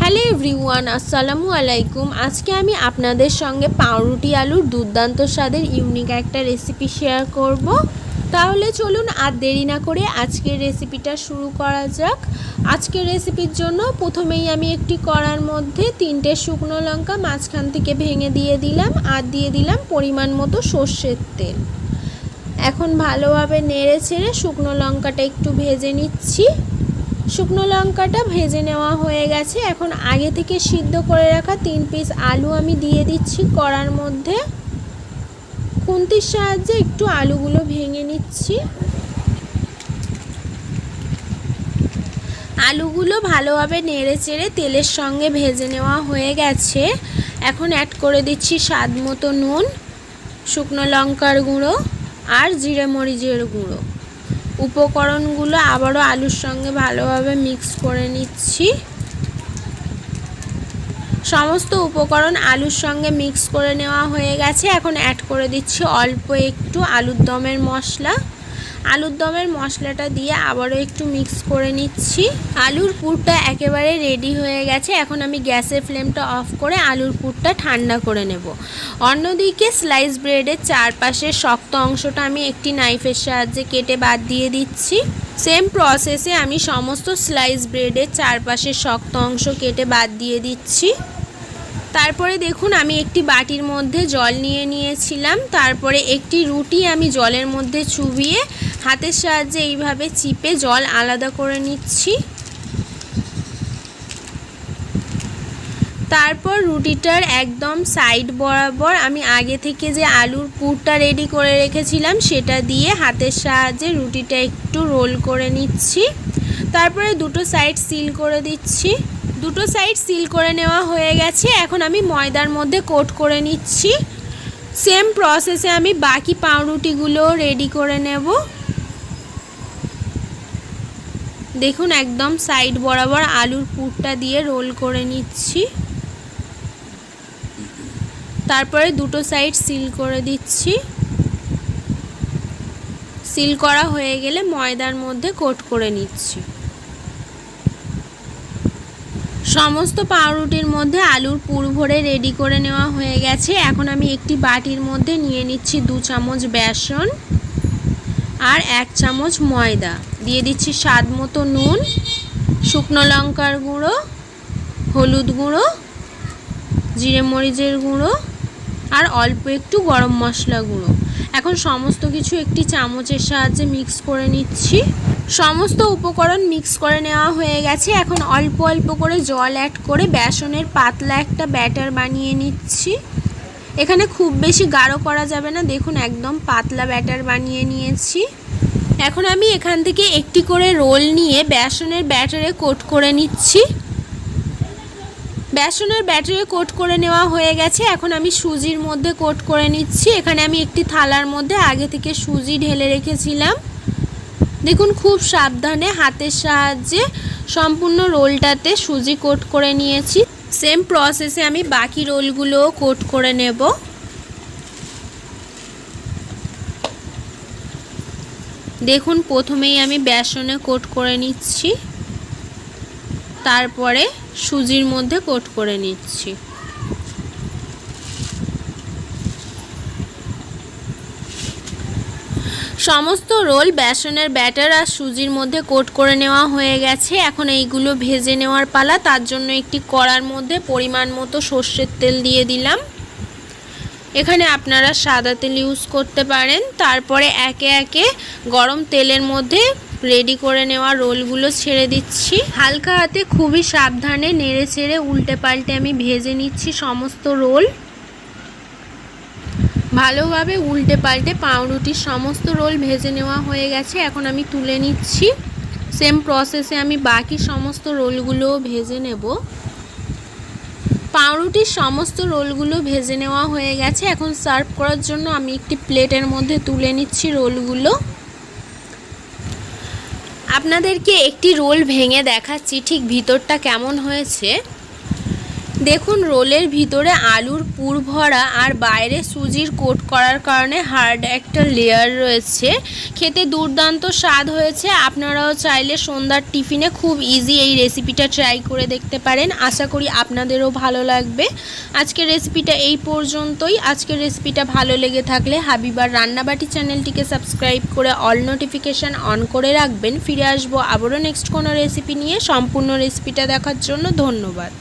Hello everyone, আসসালামু আলাইকুম। আজকে আমি আপনাদের সঙ্গে পাউরুটি আলুর দুর্দান্ত স্বাদের ইউনিক একটা রেসিপি শেয়ার করব। তাহলে চলুন আর দেরি না করে আজকের রেসিপিটা শুরু করা যাক। আজকের রেসিপির জন্য প্রথমেই আমি একটি কড়ার মধ্যে 3টে শুকনো লঙ্কা মাঝখান থেকে ভেঙে দিয়ে দিলাম আর দিয়ে দিলাম পরিমাণ মতো সর্ষের তেল। এখন ভালোভাবে নেড়ে ছেড়ে শুকনো লঙ্কাটা একটু ভেজে নিচ্ছি। শুকনো লঙ্কাটা ভেজে নেওয়া হয়ে গেছে। এখন আগে থেকে সিদ্ধ করে রাখা 3 পিস আলু আমি দিয়ে দিচ্ছি কড়ার মধ্যে। খুন্তির সাহায্যে একটু আলুগুলো ভেঙে নিচ্ছি। আলুগুলো ভালোভাবে নেড়ে চেড়ে তেলের সঙ্গে ভেজে নেওয়া হয়ে গেছে। এখন অ্যাড করে দিচ্ছি স্বাদ মতো নুন, শুকনো লঙ্কার গুঁড়ো আর জিরে মরিচের গুঁড়ো। উপকরণগুলো আবারও আলুর সঙ্গে ভালোভাবে মিক্স করে নিচ্ছি। সমস্ত উপকরণ আলুর সঙ্গে মিক্স করে নেওয়া হয়ে গেছে। এখন অ্যাড করে দিচ্ছি অল্প একটু আলুর দমের মশলা। আলুর দমের মশলাটা দিয়ে আবারও একটু মিক্স করে নিচ্ছি। আলুর পুরটা একেবারে রেডি হয়ে গেছে। এখন আমি গ্যাসের ফ্লেমটা অফ করে আলুর পুরটা ঠান্ডা করে নেব। অন্যদিকে স্লাইস ব্রেডের চারপাশের শক্ত অংশটা আমি একটি নাইফের সাহায্যে কেটে বাদ দিয়ে দিচ্ছি। সেম প্রসেসে আমি সমস্ত স্লাইস ব্রেডের চারপাশের শক্ত অংশ কেটে বাদ দিয়ে দিচ্ছি। তারপরে দেখুন আমি একটি বাটির মধ্যে জল নিয়ে নিয়েছিলাম। তারপরে একটি রুটি আমি জলের মধ্যে চুবিয়ে হাতের সাহায্যে এইভাবে চিপে জল আলাদা করে নিচ্ছি। তারপর রুটিটার একদম সাইড বরাবর আমি আগে থেকে যে আলুর পুরটা রেডি করে রেখেছিলাম সেটা দিয়ে হাতের সাহায্যে রুটিটা একটু রোল করে নিচ্ছি। তারপরে দুটো সাইড সিল করে দিচ্ছি। দুটো সাইড সিল করে নেওয়া হয়ে গেছে। এখন আমি ময়দার মধ্যে কোট করে নিচ্ছি। সেম প্রসেসে আমি বাকি পাউরুটিগুলো রেডি করে নেব। দেখুন একদম সাইড বরাবর আলুর পুরটা দিয়ে রোল করে নিচ্ছি। তারপরে দুটো সাইড সিল করে দিচ্ছি। সিল করা হয়ে গেলে ময়দার মধ্যে কোট করে নিচ্ছি। সমস্ত পাউরুটির মধ্যে আলুর পুর ভরে রেডি করে নেওয়া হয়ে গেছে। এখন আমি একটি বাটির মধ্যে নিয়ে নিচ্ছি 2 চামচ বেসন আর 1 চামচ ময়দা। দিয়ে দিচ্ছি স্বাদ মতো নুন, শুকনো লঙ্কার গুঁড়ো, হলুদ গুঁড়ো, জিরে মরিচের গুঁড়ো আর অল্প একটু গরম মশলা গুঁড়ো। এখন সমস্ত কিছু একটি চামচের সাহায্যে মিক্স করে নিচ্ছি। সমস্ত উপকরণ মিক্স করে নেওয়া হয়ে গেছে। এখন অল্প অল্প করে জল অ্যাড করে বেসনের পাতলা একটা ব্যাটার বানিয়ে নিচ্ছি। এখানে খুব বেশি গাঢ় করা যাবে না। দেখুন একদম পাতলা ব্যাটার বানিয়ে নিয়েছি। এখন আমি এখান থেকে একটি করে রোল নিয়ে বেসনের ব্যাটারে কোট করে নিচ্ছি। বেসনের ব্যাটারে কোট করে নেওয়া হয়ে গেছে। এখন আমি সুজির মধ্যে কোট করে নিচ্ছি। এখানে আমি একটি থালার মধ্যে আগে থেকে সুজি ঢেলে রেখেছিলাম। দেখুন খুব সাবধানে হাতের সাহায্যে সম্পূর্ণ রোলটাতে সুজি কোট করে নিয়েছি। সেম প্রসেসে আমি বাকি রোলগুলোও কোট করে নেব। দেখুন প্রথমেই আমি বেসনে কোট করে নিচ্ছি, তারপরে সুজির মধ্যে কোট করে নিচ্ছি। সমস্ত রোল বেসনের ব্যাটার আর সুজির মধ্যে কোট করে নেওয়া হয়ে গেছে। এখন এইগুলো ভেজে নেওয়ার পালা। তার জন্য একটি কড়ার মধ্যে পরিমাণ মতো সর্ষের তেল দিয়ে দিলাম। এখানে আপনারা সাদা তেল ইউজ করতে পারেন। তারপরে একে একে গরম তেলের মধ্যে রেডি করে নেওয়া রোলগুলো ছেড়ে দিচ্ছি। হালকা হাতে খুবই সাবধানে নেড়ে চেড়ে উল্টে পাল্টে আমি ভেজে নিচ্ছি সমস্ত রোল। ভালোভাবে উল্টে পাল্টে পাউরুটির সমস্ত রোল ভেজে নেওয়া হয়ে গেছে। এখন আমি তুলে নিচ্ছি। সেম প্রসেসে আমি বাকি সমস্ত রোলগুলোও ভেজে নেব। পাউরুটির সমস্ত রোলগুলো ভেজে নেওয়া হয়ে গেছে। এখন সার্ভ করার জন্য আমি একটি প্লেটের মধ্যে তুলে নিচ্ছি রোলগুলো। আপনাদেরকে একটি রোল ভেঙে দেখাচ্ছি ঠিক ভিতরটা কেমন হয়েছে। দেখুন রোলের ভিতরে আলুর পুর ভরা আর বাইরে সুজির কোট করার কারণে হার্ড একটা লেয়ার রয়েছে। খেতে দুর্দান্ত স্বাদ হয়েছে। আপনারাও চাইলে সন্ধ্যার টিফিনে খুব ইজি এই রেসিপিটা ট্রাই করে দেখতে পারেন। আশা করি আপনাদেরও ভালো লাগবে। আজকের রেসিপিটা এই পর্যন্তই। আজকের রেসিপিটা ভালো লেগে থাকলে হাবিবার রান্নাবাটি চ্যানেলটিকে সাবস্ক্রাইব করে অল নোটিফিকেশান অন করে রাখবেন। ফিরে আসবো আবারও নেক্সট কোনো রেসিপি নিয়ে। সম্পূর্ণ রেসিপিটা দেখার জন্য ধন্যবাদ।